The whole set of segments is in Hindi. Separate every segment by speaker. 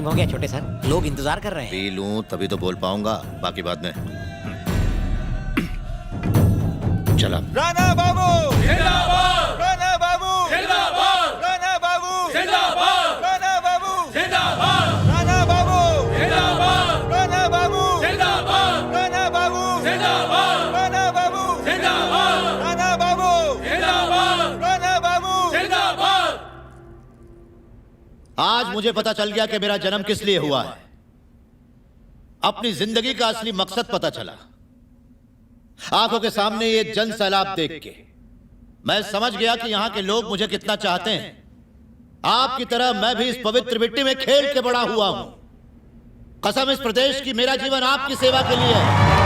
Speaker 1: टाइम हो गया छोटे सर, लोग इंतजार कर रहे हैं।
Speaker 2: पी लूं तभी तो बोल पाऊंगा, बाकी बाद में। चला।
Speaker 3: राणा बाबू
Speaker 4: जिंदाबाद,
Speaker 3: राणा बाबू
Speaker 4: जिंदाबाद,
Speaker 3: राणा बाबू
Speaker 4: जिंदाबाद,
Speaker 3: राणा बाबू
Speaker 4: जिंदाबाद,
Speaker 3: राणा बाबू
Speaker 4: जिंदाबाद,
Speaker 3: राणा बाबू
Speaker 4: जिंदाबाद,
Speaker 3: राणा बाबू
Speaker 4: जिंदाबाद,
Speaker 3: राणा बाबू
Speaker 4: जिंदाबाद,
Speaker 3: राणा बाबू
Speaker 4: जिंदाबाद,
Speaker 3: राणा बाबू
Speaker 4: जिंदाबाद।
Speaker 2: आज मुझे पता चल गया कि मेरा जन्म किस लिए हुआ है। अपनी जिंदगी का असली मकसद पता चला। आंखों के सामने ये जन सैलाब देख के मैं समझ गया कि यहां के लोग मुझे कितना चाहते हैं। आपकी तरह मैं भी इस पवित्र मिट्टी में खेल के बड़ा हुआ हूं। कसम इस प्रदेश की, मेरा जीवन आपकी सेवा के लिए है।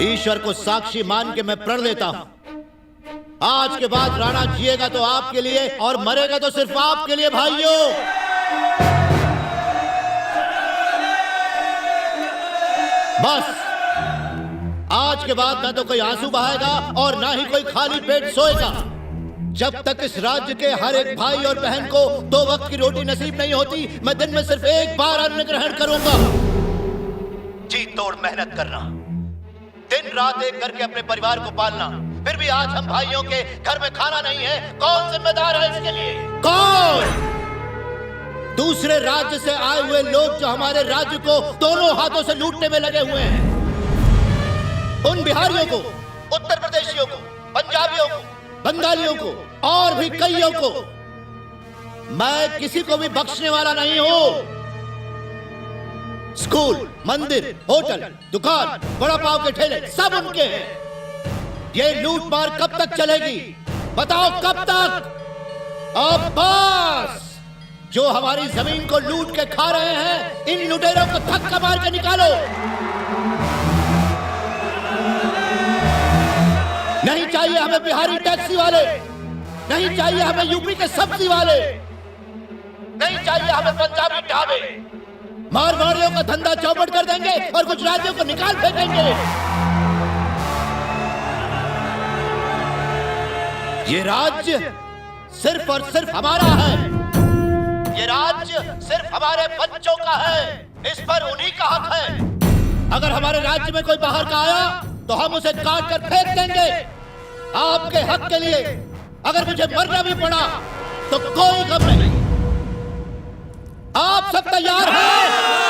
Speaker 2: ईश्वर को साक्षी मान के मैं प्रण लेता हूं, आज के बाद राणा जिएगा तो आपके लिए और मरेगा तो सिर्फ आपके लिए भाइयों। बस आज के बाद ना तो कोई आंसू बहाएगा और ना ही कोई खाली पेट सोएगा। जब तक इस राज्य के हर एक भाई और बहन को 2 वक्त की रोटी नसीब नहीं होती, मैं दिन में सिर्फ एक बार अन्न ग्रहण करूंगा। जी तोड़ मेहनत करना, दिन रात एक करके अपने परिवार को पालना, फिर भी आज हम भाइयों के घर में खाना नहीं है। कौन जिम्मेदार है इसके लिए? कौन? दूसरे राज्य से आए हुए लोग जो हमारे राज्य को दोनों हाथों से लूटने में लगे हुए हैं। उन बिहारियों को, उत्तर प्रदेशियों को, पंजाबियों को, बंगालियों को और भी कईयों को मैं किसी को भी बख्शने वाला नहीं हूं। स्कूल, मंदिर, होटल, दुकान, बड़ा पाव के ठेले सब उनके हैं। ये लूट मार कब तक चलेगी? बताओ कब तक? अब बस, जो हमारी जमीन को लूट के खा रहे हैं, इन लुटेरों को धक्का मार के निकालो। नहीं चाहिए हमें बिहारी टैक्सी वाले, नहीं चाहिए हमें यूपी के सब्जी वाले, नहीं चाहिए हमें पंजाबी ढाबे। मारवाड़ियों का धंधा चौपट कर देंगे और गुजरातियों को निकाल फेंकेंगे। ये राज्य सिर्फ और सिर्फ हमारा है। ये राज्य सिर्फ हमारे बच्चों का है। इस पर उन्हीं का हक है। अगर हमारे राज्य में कोई बाहर का आया तो हम उसे काट कर फेंक देंगे। आपके हक के लिए अगर मुझे मरना भी पड़ा तो कोई गम नहीं। आप सब तैयार हैं?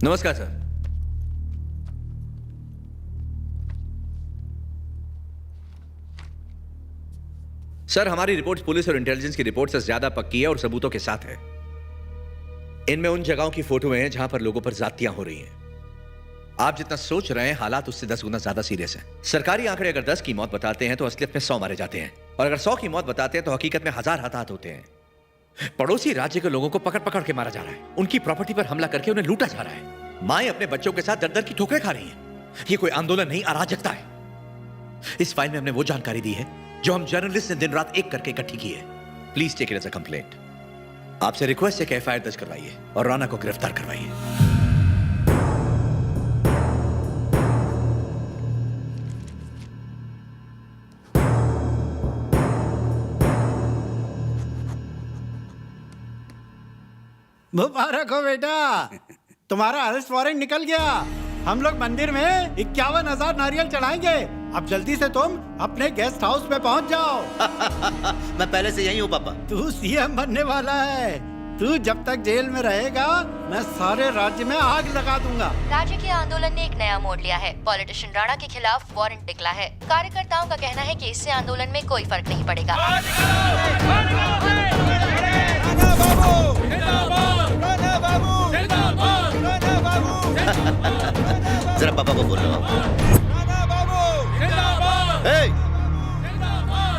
Speaker 5: नमस्कार सर। सर, हमारी रिपोर्ट पुलिस और इंटेलिजेंस की रिपोर्ट से ज्यादा पक्की है और सबूतों के साथ है। इनमें उन जगहों की फोटो हैं जहां पर लोगों पर ज्यादतियां हो रही हैं। आप जितना सोच रहे हैं, हालात उससे 10 गुना ज्यादा सीरियस हैं। सरकारी आंकड़े अगर 10 की मौत बताते हैं तो असलियत में 100 मारे जाते हैं, और अगर 100 की मौत बताते हैं तो हकीकत में 1000 हताहत होते हैं। पड़ोसी राज्य के लोगों को पकड़ पकड़ के मारा जा रहा है, उनकी प्रॉपर्टी पर हमला करके उन्हें लूटा जा रहा है। माएं अपने बच्चों के साथ दर दर की ठोकरें खा रही हैं। ये कोई आंदोलन नहीं, अराजकता है। इस फाइल में हमने वो जानकारी दी है जो हम जर्नलिस्ट ने दिन रात एक करके इकट्ठी की है। Please take it as a complaint. आपसे रिक्वेस्ट है कि एफआईआर दर्ज करवाइए और राणा को गिरफ्तार करवाइए।
Speaker 6: मुबारक हो बेटा, तुम्हारा अरेस्ट वारंट निकल गया। हम लोग मंदिर में 51,000 नारियल चढ़ाएंगे। अब जल्दी से तुम अपने गेस्ट हाउस में पहुंच जाओ।
Speaker 2: मैं पहले से यही हूँ पापा।
Speaker 6: तू सीएम बनने वाला है, तू जब तक जेल में रहेगा मैं सारे राज्य में आग लगा दूंगा।
Speaker 3: राज्य के आंदोलन ने एक नया मोड़ लिया है। पॉलिटिशियन राणा के खिलाफ वारंट निकला है। कार्यकर्ताओं का कहना है कि इससे आंदोलन में कोई फर्क नहीं पड़ेगा।
Speaker 2: जरा पापा को बोल लो।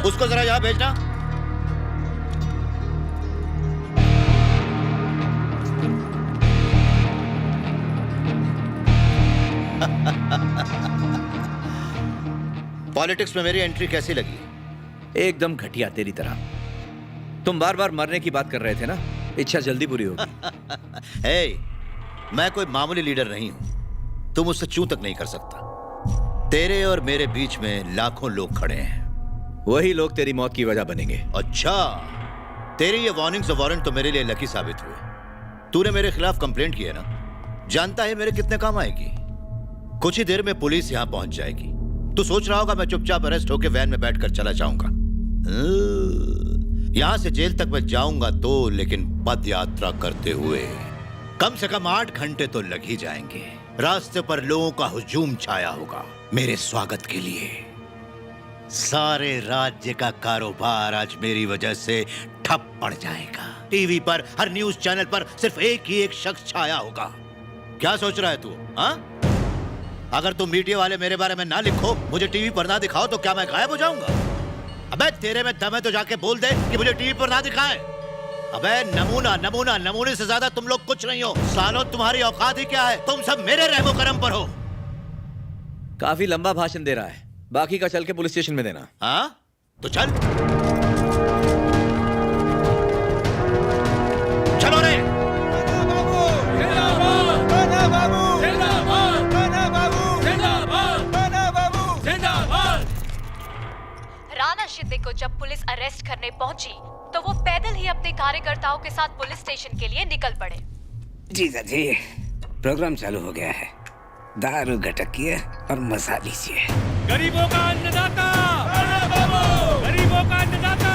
Speaker 2: उसको जरा यहाँ भेजना। पॉलिटिक्स में मेरी एंट्री कैसी लगी?
Speaker 5: एकदम घटिया तेरी तरह। तुम बार बार मरने की बात कर रहे थे ना, इच्छा जल्दी पूरी होगी।
Speaker 2: हे, मैं कोई मामूली लीडर नहीं हूं। तुम मुझसे चूं तक नहीं कर सकता। तेरे और मेरे बीच में लाखों लोग खड़े हैं।
Speaker 5: वही लोग तेरी मौत की वजह बनेंगे।
Speaker 2: अच्छा, तेरी ये वार्निंग्स और वारंट तो मेरे लिए लकी साबित हुए। तूने मेरे खिलाफ कंप्लेंट की है ना, जानता है मेरे कितने काम आएगी। कुछ ही देर में पुलिस यहां पहुंच जाएगी। तू सोच रहा होगा मैं चुपचाप अरेस्ट होकर वैन में बैठकर चला जाऊंगा। यहां से जेल तक मैं जाऊंगा तो, लेकिन पद यात्रा करते हुए कम से कम 8 घंटे तो लग ही जाएंगे। रास्ते पर लोगों का हुजूम छाया होगा मेरे स्वागत के लिए। सारे राज्य का कारोबार आज मेरी वजह से ठप पड़ जाएगा। टीवी पर, हर न्यूज चैनल पर सिर्फ एक ही एक शख्स छाया होगा। क्या सोच रहा है तू? हाँ, अगर तुम मीडिया वाले मेरे बारे में ना लिखो, मुझे टीवी पर ना दिखाओ, तो क्या मैं गायब हो जाऊंगा? अबे तेरे में दम है तो जाके बोल दे कि मुझे टीवी पर ना दिखाए। अबे नमूना नमूना, नमूने से ज्यादा तुम लोग कुछ नहीं हो। सालों तुम्हारी औकात ही क्या है? तुम सब मेरे रहमो करम पर हो।
Speaker 5: काफी लंबा भाषण दे रहा है, बाकी का चल के पुलिस स्टेशन में देना।
Speaker 2: हाँ तो चल, चलो रे।
Speaker 3: राणा शिंदे को जब पुलिस अरेस्ट करने पहुंची तो वो पैदल ही अपने कार्यकर्ताओं के साथ पुलिस स्टेशन के लिए निकल पड़े।
Speaker 7: जीजा जी, प्रोग्राम चालू हो गया है। दारू गटकिए और मजा लीजिए।
Speaker 4: गरीबों का अन्नदाता, गरीबों का अन्नदाता,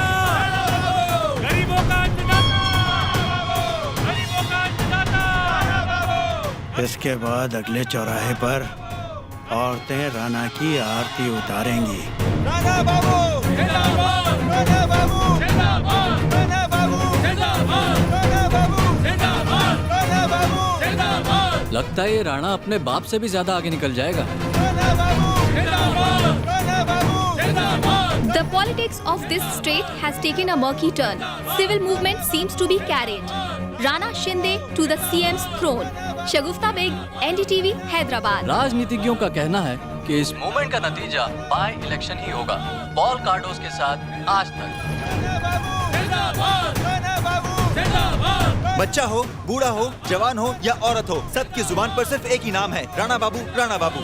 Speaker 4: गरीबों का अन्नदाता, गरीबों का अन्नदाता।
Speaker 6: इसके बाद अगले चौराहे पर औरतें राणा की आरती उतारेंगी।
Speaker 4: राणा बाबू जिंदाबाद, राणा बाबू जिंदाबाद, राणा बाबू जिंदाबाद, राणा बाबू जिंदाबाद, राणा बाबू जिंदाबाद।
Speaker 8: लगता है ये राणा अपने बाप से भी ज्यादा आगे निकल जाएगा।
Speaker 4: राणा बाबू जिंदाबाद, राणा बाबू जिंदाबाद।
Speaker 9: The politics of this state has taken a murky turn. Civil movement seems to be carried. Rana Shinde to the CM's throne. Shagufta Baig, NDTV, Hyderabad.
Speaker 8: राजनीतिज्ञों का कहना है कि इस मूवमेंट का नतीजा बाय इलेक्शन ही होगा। पॉल कार्डोस के साथ आज तक।
Speaker 10: बच्चा हो, बूढ़ा हो, जवान हो या औरत हो, सबकी जुबान पर सिर्फ एक ही नाम है, राणा बाबू, राणा बाबू।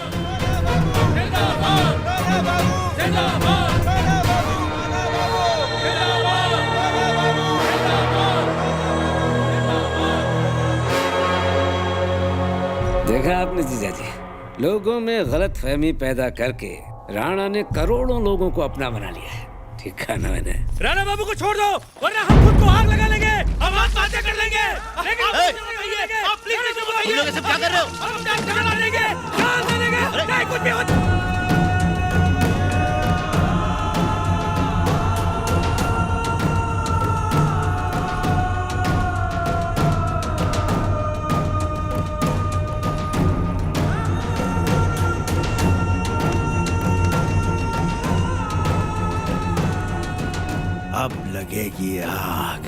Speaker 7: देखा आपने जीजा जी, लोगों में गलत फहमी पैदा करके राणा ने करोड़ों लोगों को अपना बना लिया है। ठीक कहा ना मैंने?
Speaker 4: राणा बाबू को छोड़ दो, वरना हम खुद को आग लगा लेंगे, हम आत्महत्या कर लेंगे। लेकिन आप प्लीज नहीं बताइए,
Speaker 2: तुम लोग ये सब क्या कर रहे हो?
Speaker 4: हम जान लेंगे, जान दे देंगे, चाहे कुछ भी हो।
Speaker 6: अब लगेगी आग।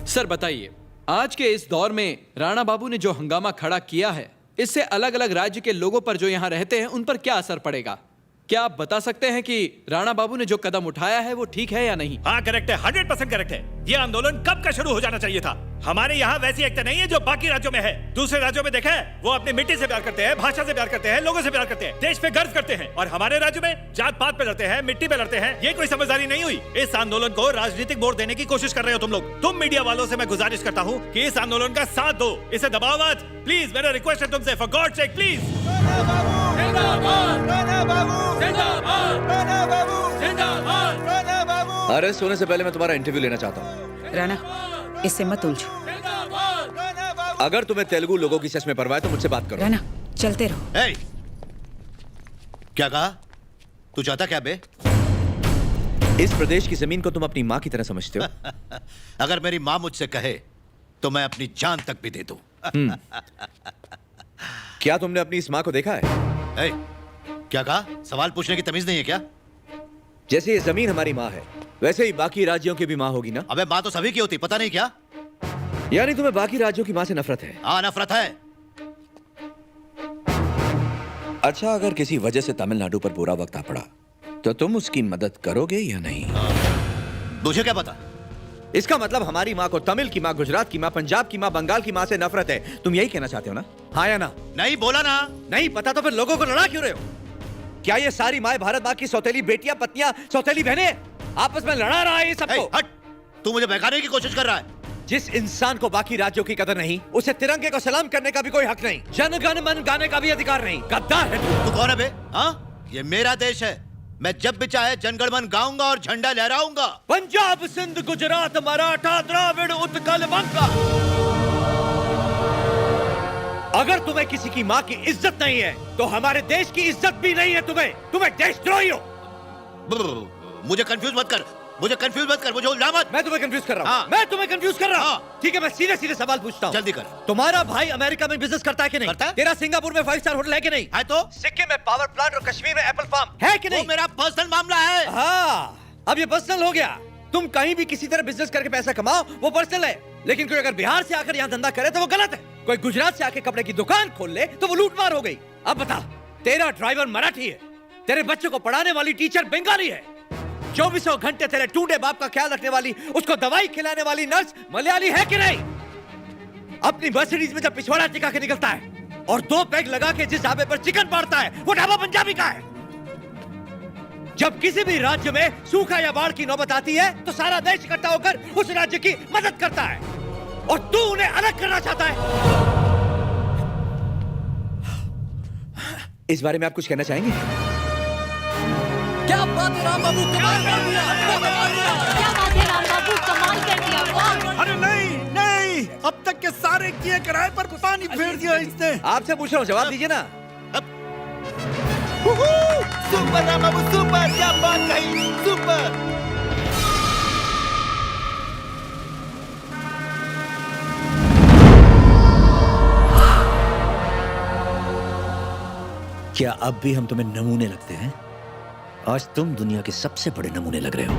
Speaker 8: सर बताइए, आज के इस दौर में राणा बाबू ने जो हंगामा खड़ा किया है, इससे अलग अलग राज्य के लोगों पर जो यहाँ रहते हैं उन पर क्या असर पड़ेगा? क्या आप बता सकते हैं कि राणा बाबू ने जो कदम उठाया है वो ठीक है या नहीं?
Speaker 4: हाँ करेक्ट है, 100% करेक्ट है। ये आंदोलन कब का शुरू हो जाना चाहिए था। हमारे यहाँ वैसी एकता नहीं है जो बाकी राज्यों में है। दूसरे राज्यों में देखा है, वो अपनी मिट्टी से प्यार करते हैं, भाषा से प्यार करते हैं, लोगों से प्यार करते हैं, देश पे गर्व करते हैं। और हमारे राज्य में जात पात पे लड़ते हैं, मिट्टी पे लड़ते हैं। ये कोई समझदारी नहीं हुई। इस आंदोलन को राजनीतिक मोड़ देने की कोशिश कर रहे हो तुम लोग। तुम मीडिया वालों से मैं गुजारिश करता हूँ कि इस आंदोलन का साथ दो, इसे दबाओ मत। प्लीज, मेरा रिक्वेस्ट है तुमसे, for God sake please.
Speaker 5: Arrest होने से पहले मैं तुम्हारा इंटरव्यू लेना चाहता हूँ।
Speaker 11: राणा, इससे मत उलझो।
Speaker 5: अगर तुम्हें तेलुगु लोगों की सच में परवाह है तो मुझसे बात करो।
Speaker 11: राणा, चलते रहो।
Speaker 2: ए, क्या कहा? तू चाहता क्या बे?
Speaker 5: इस प्रदेश की जमीन को तुम अपनी माँ की तरह समझते हो?
Speaker 2: अगर मेरी माँ मुझसे कहे तो मैं अपनी जान तक भी दे दूं।
Speaker 5: क्या तुमने अपनी इस माँ को देखा है?
Speaker 2: ए, क्या कहा? सवाल पूछने की तमीज नहीं है क्या?
Speaker 5: जैसे ये जमीन हमारी माँ है, वैसे ही बाकी राज्यों की भी माँ होगी ना?
Speaker 2: अबे माँ तो सभी की होती, पता नहीं क्या?
Speaker 5: यानी तुम्हें बाकी राज्यों की माँ से नफरत है?
Speaker 2: हाँ, नफरत है।
Speaker 5: अच्छा, अगर किसी वजह से तमिलनाडु पर बुरा वक्त आ पड़ा तो तुम उसकी मदद करोगे या नहीं?
Speaker 2: मुझे क्या पता?
Speaker 5: इसका मतलब हमारी माँ को तमिल की माँ, गुजरात की माँ, पंजाब की माँ, बंगाल की माँ से नफरत है। तुम यही कहना चाहते हो ना? हाँ या ना?
Speaker 2: नहीं बोला ना।
Speaker 5: नहीं पता तो फिर लोगों को लड़ा क्यों रहे हो? क्या ये सारी माँ भारत माँ की सौतेली बेटियां, पत्नियां, सौतेली बहनें आपस में लड़ा रहा है ये सबको?
Speaker 2: हट, तू मुझे बहकाने की कोशिश कर रहा है।
Speaker 5: जिस इंसान को बाकी राज्यों की कदर नहीं, उसे तिरंगे को सलाम करने का भी कोई हक नहीं, जन गण मन गाने का भी अधिकार नहीं। गद्दार है तू।
Speaker 2: तू कौन है बे? हाँ, ये मेरा देश है। मैं जब भी चाहे जनगणमन गाऊंगा और झंडा लहराऊंगा।
Speaker 5: पंजाब, सिंध, गुजरात, मराठा, द्राविड़, उत्कल, बंगा। अगर तुम्हें किसी की माँ की इज्जत नहीं है तो हमारे देश की इज्जत भी नहीं है तुम्हें। तुम्हें देशद्रोही हो।
Speaker 2: मुझे कंफ्यूज मत कर, मुझे कंफ्यूज मत कर, मुझे उलझा मत।
Speaker 5: मैं तुम्हें कंफ्यूज कर रहा हूँ।
Speaker 2: हाँ।
Speaker 5: मैं तुम्हें कंफ्यूज कर रहा हूँ।
Speaker 2: हाँ।
Speaker 5: ठीक है, मैं सीधे सीधे सवाल पूछता हूँ।
Speaker 2: जल्दी कर।
Speaker 5: तुम्हारा भाई अमेरिका में बिजनेस करता है कि नहीं?
Speaker 2: करता है।
Speaker 5: तेरा सिंगापुर में 5 स्टार होटल है कि नहीं?
Speaker 2: है तो।
Speaker 5: सिक्किम में पावर प्लांट और कश्मीर में एप्पल फार्म है कि नहीं?
Speaker 2: वो मेरा पर्सनल मामला है।
Speaker 5: हाँ, अब ये पर्सनल हो गया। तुम कहीं भी किसी तरह बिजनेस करके पैसा कमाओ, वो पर्सनल है। लेकिन कोई अगर बिहार से आकर यहाँ धंधा करे तो वो गलत है। कोई गुजरात से आके कपड़े की दुकान खोल ले तो वो लूटमार हो गई। अब बता, तेरा ड्राइवर मराठी है, तेरे बच्चों को पढ़ाने वाली टीचर बंगाली है, 2400 घंटे तेरे टूटे बाप का ख्याल रखने वाली, उसको दवाई खिलाने वाली नर्स मलयाली है कि नहीं? अपनी मर्सिडीज में जब पिछवाड़ा टिका के निकलता है और 2 पैग लगा के जिस ढाबे पर चिकन पाड़ता है, वो ढाबा पंजाबी का है। जब किसी भी राज्य में सूखा या बाढ़ की नौबत आती है तो सारा देश इकट्ठा होकर उस राज्य की मदद करता है, और तू उन्हें अलग करना चाहता है। इस बारे में आप कुछ कहना चाहेंगे?
Speaker 8: क्या बात है राम बाबू, कमाल कर दिया।
Speaker 3: क्या बात है राम बाबू, कमाल कर दिया। वाह।
Speaker 6: अरे नहीं नहीं, अब तक के सारे किए किराए पर पानी फेर दिया इसने।
Speaker 5: आपसे पूछ रहा हूँ, जवाब दीजिए ना।
Speaker 10: सुपर राम बाबू, सुपर, क्या बात कही, सुपर।
Speaker 1: क्या अब भी हम तुम्हें नमूने लगते हैं? आज तुम दुनिया के सबसे बड़े नमूने लग रहे हो।